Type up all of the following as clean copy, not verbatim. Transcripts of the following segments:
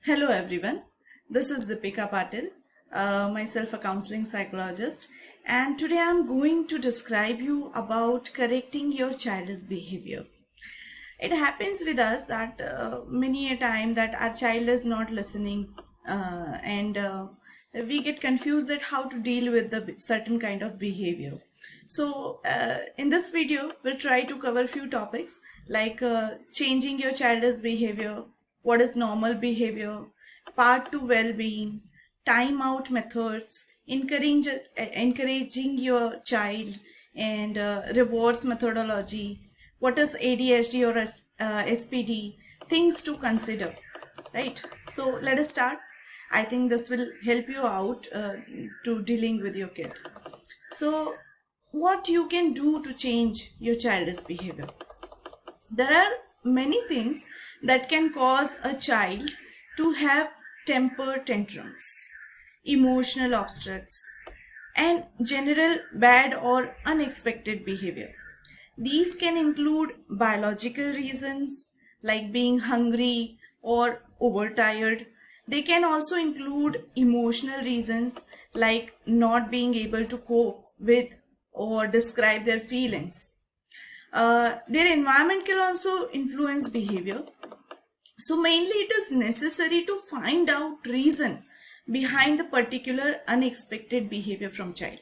Hello everyone, this is Deepika Patil, myself a counseling psychologist, and today I'm going to describe you about correcting your child's behavior. It happens with us that many a time that our child is not listening and we get confused at how to deal with the certain kind of behavior. So in this video we'll try to cover few topics like changing your child's behavior, what is normal behavior, part 2 well-being, time out methods, encouraging your child, and rewards methodology, what is ADHD or SPD, things to consider, right? So let us start. I think this will help you out to dealing with your kid. So what you can do to change your child's behavior? There are many things that can cause a child to have temper tantrums, emotional obstructs, and general bad or unexpected behavior. These can include biological reasons like being hungry or overtired. They can also include emotional reasons like not being able to cope with or describe their feelings. Their environment can also influence behavior. So mainly it is necessary to find out reason behind the particular unexpected behavior from child.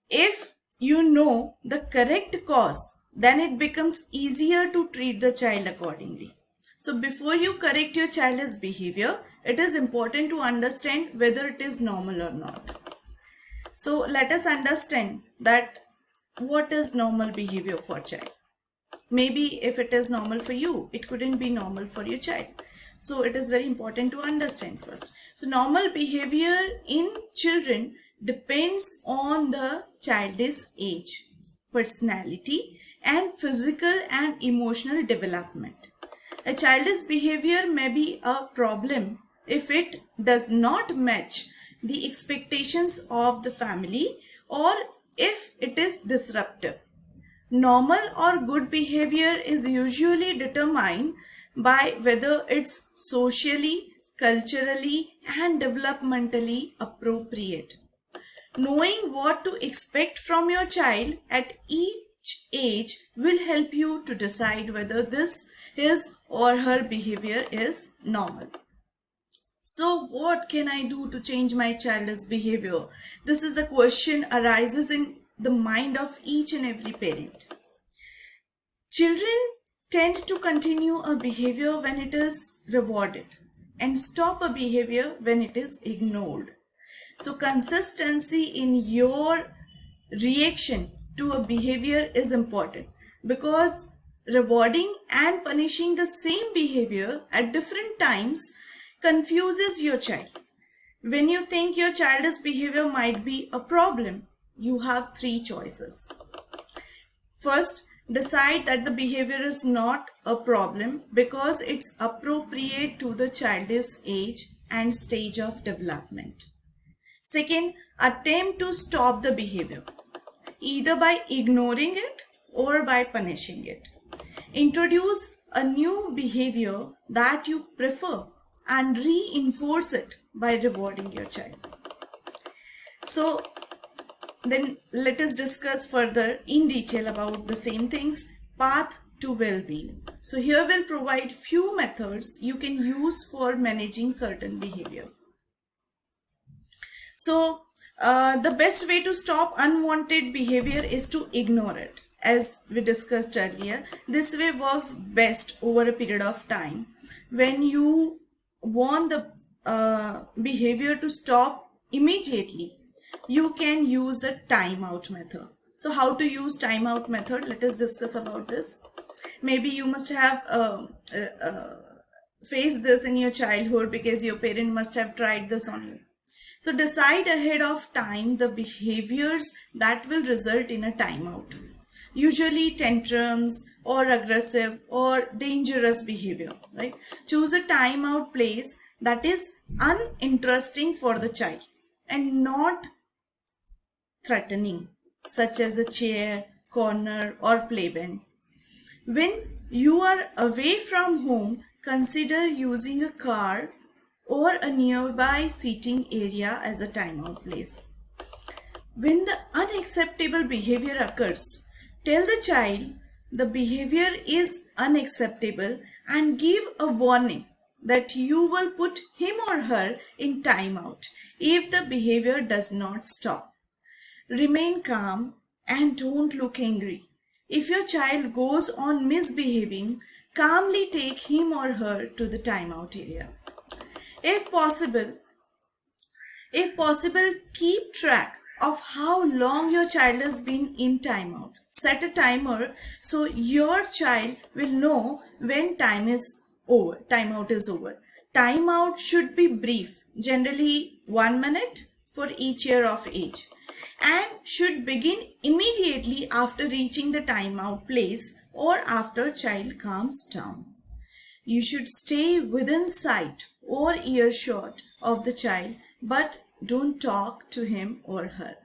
If you know the correct cause, then it becomes easier to treat the child accordingly. So before you correct your child's behavior, it is important to understand whether it is normal or not. So let us understand that what is normal behavior for child. Maybe if it is normal for you, it couldn't be normal for your child. So it is very important to understand first. So normal behavior in children depends on the child's age, personality, and physical and emotional development. A child's behavior may be a problem if it does not match the expectations of the family or if it is disruptive. Normal or good behavior is usually determined by whether it's socially, culturally, and developmentally appropriate. Knowing what to expect from your child at each age will help you to decide whether his or her behavior is normal. So what can I do to change my child's behavior? This is a question arises in the mind of each and every parent. Children tend to continue a behavior when it is rewarded and stop a behavior when it is ignored. So consistency in your reaction to a behavior is important because rewarding and punishing the same behavior at different times confuses your child. When you think your child's behavior might be a problem, you have three choices. First, decide that the behavior is not a problem because it's appropriate to the child's age and stage of development. Second, attempt to stop the behavior, either by ignoring it or by punishing it. Introduce a new behavior that you prefer and reinforce it by rewarding your child. So then let us discuss further in detail about the same things, path to well-being. So here we'll provide few methods you can use for managing certain behavior. So the best way to stop unwanted behavior is to ignore it. As we discussed earlier, this way works best over a period of time. When you want the behavior to stop immediately, you can use the timeout method. So how to use timeout method? Let us discuss about this. Maybe you must have faced this in your childhood because your parent must have tried this on you. So decide ahead of time the behaviors that will result in a timeout. Usually tantrums or aggressive or dangerous behavior, right? Choose a timeout place that is uninteresting for the child and not threatening, such as a chair, corner, or playpen. When you are away from home, consider using a car or a nearby seating area as a timeout place. When the unacceptable behavior occurs, tell the child the behavior is unacceptable and give a warning that you will put him or her in timeout if the behavior does not stop. Remain calm and don't look angry. If your child goes on misbehaving, calmly take him or her to the timeout area. If possible, keep track of how long your child has been in timeout. Set a timer so your child will know when timeout is over. Timeout should be brief, generally 1 minute for each year of age, and should begin immediately after reaching the timeout place or after child calms down. You should stay within sight or earshot of the child, but don't talk to him or her.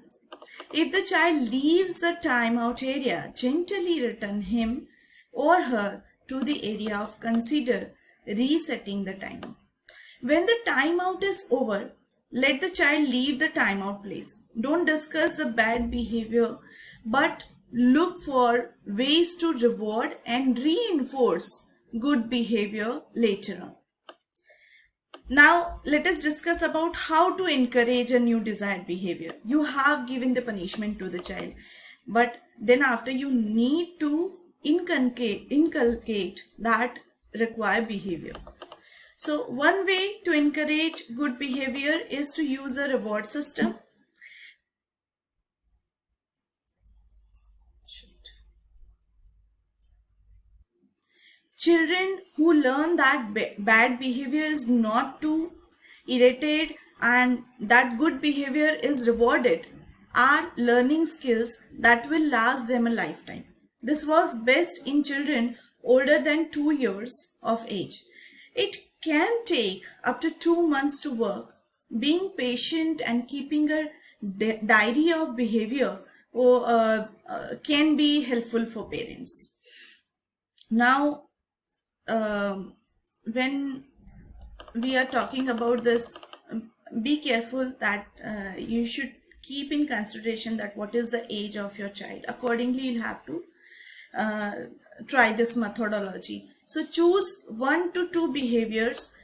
If the child leaves the timeout area, gently return him or her to the area of consider resetting the timer. When the timeout is over, let the child leave the timeout place. Don't discuss the bad behavior, but look for ways to reward and reinforce good behavior later on. Now, let us discuss about how to encourage a new desired behavior. You have given the punishment to the child, but then after you need to inculcate that required behavior. So, one way to encourage good behavior is to use a reward system. Children who learn that bad behavior is not to irritate and that good behavior is rewarded are learning skills that will last them a lifetime. This works best in children older than 2 years of age. It can take up to 2 months to work. Being patient and keeping a diary of behavior can be helpful for parents. Now, when we are talking about this, be careful that you should keep in consideration that what is the age of your child. Accordingly, you'll have to try this methodology. So choose 1 to 2 behaviors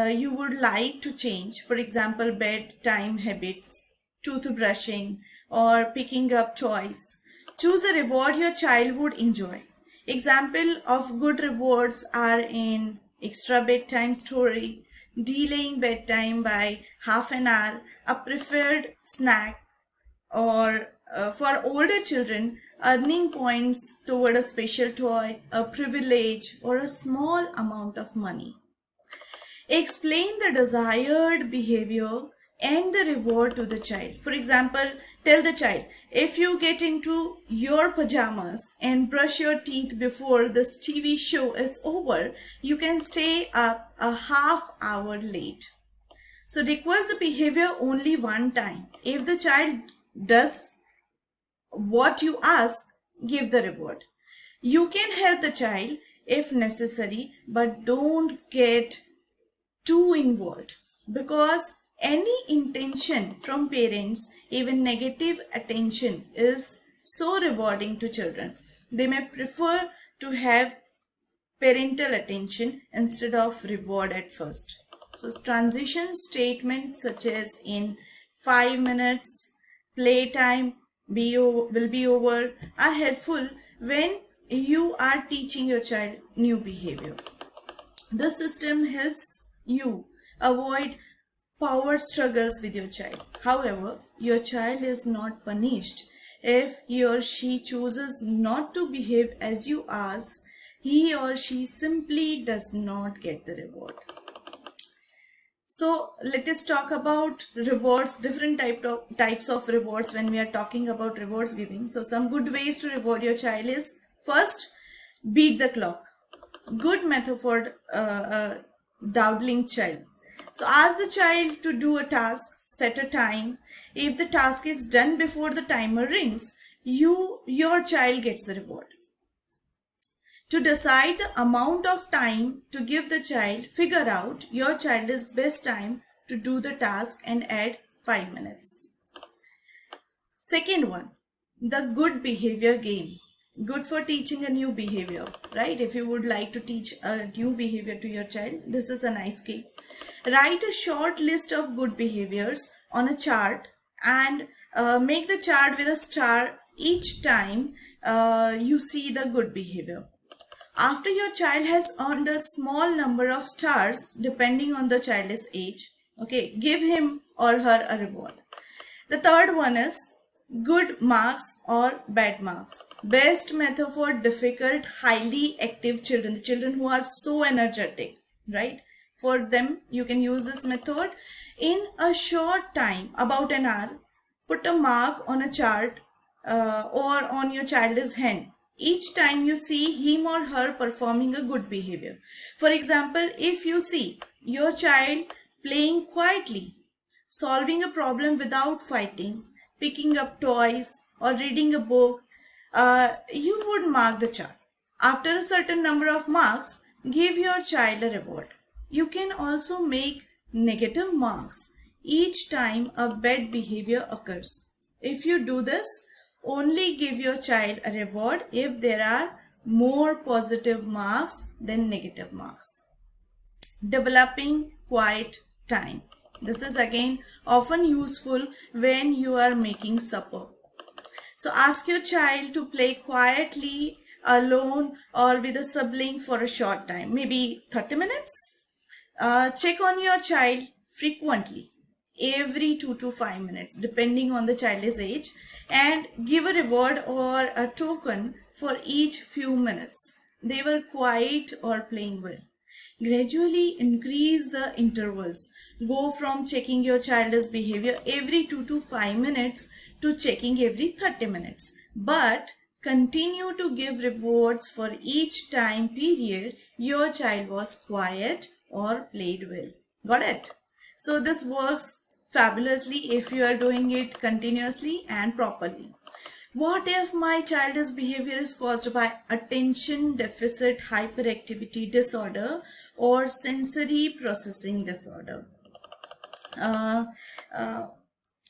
you would like to change. For example, bedtime habits, toothbrushing, or picking up toys. Choose a reward your child would enjoy. Example of good rewards are in extra bedtime story, delaying bedtime by half an hour, a preferred snack, or for older children, earning points toward a special toy, a privilege, or a small amount of money. Explain the desired behavior and the reward to the child. For example, tell the child, if you get into your pajamas and brush your teeth before this TV show is over, you can stay up a half hour late. So request the behavior only one time. If the child does what you ask, give the reward. You can help the child if necessary, but don't get too involved, because any intention from parents, even negative attention, is so rewarding to children. They may prefer to have parental attention instead of reward at first. So transition statements such as in 5 minutes, playtime will be over are helpful when you are teaching your child new behavior. The system helps you avoid power struggles with your child. However, your child is not punished if he or she chooses not to behave as you ask. He or she simply does not get the reward. So let us talk about rewards, different types of rewards when we are talking about rewards giving. So some good ways to reward your child is, first, beat the clock. Good method for dawdling child. So ask the child to do a task, set a time. If the task is done before the timer rings, your child gets the reward. To decide the amount of time to give the child, figure out your child's best time to do the task and add 5 minutes. Second one, the good behavior game. Good for teaching a new behavior, right? If you would like to teach a new behavior to your child, this is a nice game. Write a short list of good behaviors on a chart and make the chart with a star each time you see the good behavior. After your child has earned a small number of stars, depending on the child's age, okay, give him or her a reward. The third one is good marks or bad marks. Best method for difficult, highly active children, the children who are so energetic, right? For them, you can use this method. In a short time, about an hour, put a mark on a chart or on your child's hand each time you see him or her performing a good behavior. For example, if you see your child playing quietly, solving a problem without fighting, picking up toys, or reading a book, you would mark the chart. After a certain number of marks, give your child a reward. You can also make negative marks each time a bad behavior occurs. If you do this, only give your child a reward if there are more positive marks than negative marks. Developing quiet time. This is again often useful when you are making supper. So ask your child to play quietly, alone, or with a sibling for a short time, maybe 30 minutes. Check on your child frequently, every 2 to 5 minutes, depending on the child's age, and give a reward or a token for each few minutes they were quiet or playing well. Gradually increase the intervals. Go from checking your child's behavior every 2 to 5 minutes to checking every 30 minutes. But continue to give rewards for each time period your child was quiet or played well. Got it? So this works fabulously if you are doing it continuously and properly. What if my child's behavior is caused by attention deficit hyperactivity disorder or sensory processing disorder?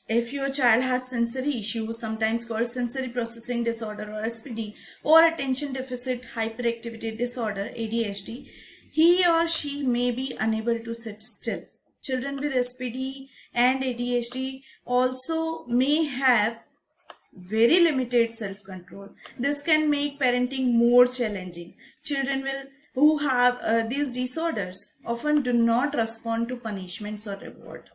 If your child has sensory issues, sometimes called sensory processing disorder or SPD, or attention deficit hyperactivity disorder, ADHD, he or she may be unable to sit still. Children with SPD and ADHD also may have very limited self-control. This can make parenting more challenging. Children who have these disorders often do not respond to punishments or reward.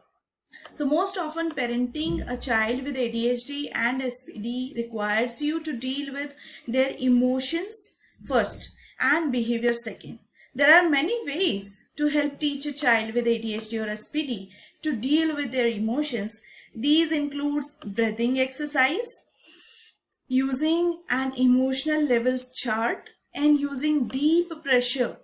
So most often parenting a child with ADHD and SPD requires you to deal with their emotions first and behavior second. There are many ways to help teach a child with ADHD or SPD to deal with their emotions. These includes breathing exercise, using an emotional levels chart, and using deep pressure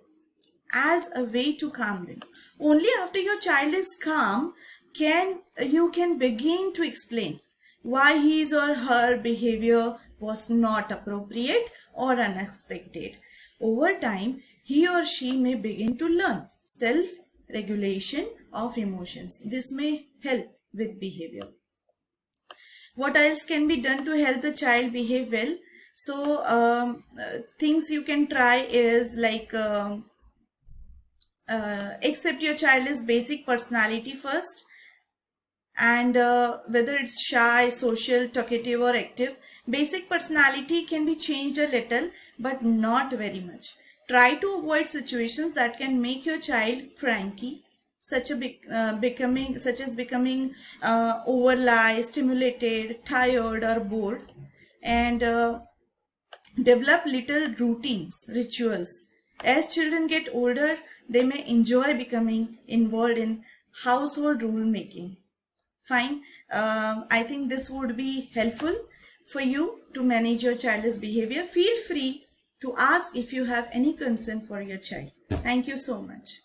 as a way to calm them. Only after your child is calm you can begin to explain why his or her behavior was not appropriate or unexpected. Over time, he or she may begin to learn self-regulation of emotions. This may help with behavior. What else can be done to help the child behave well? So things you can try is like accept your child's basic personality first, and whether it's shy, social, talkative, or active. Basic personality can be changed a little, but not very much. Try to avoid situations that can make your child cranky, such as becoming overly stimulated, tired, or bored, and develop little routines, rituals. As children get older, they may enjoy becoming involved in household rule making. Fine. I think this would be helpful for you to manage your child's behavior. Feel free to ask if you have any concern for your child. Thank you so much.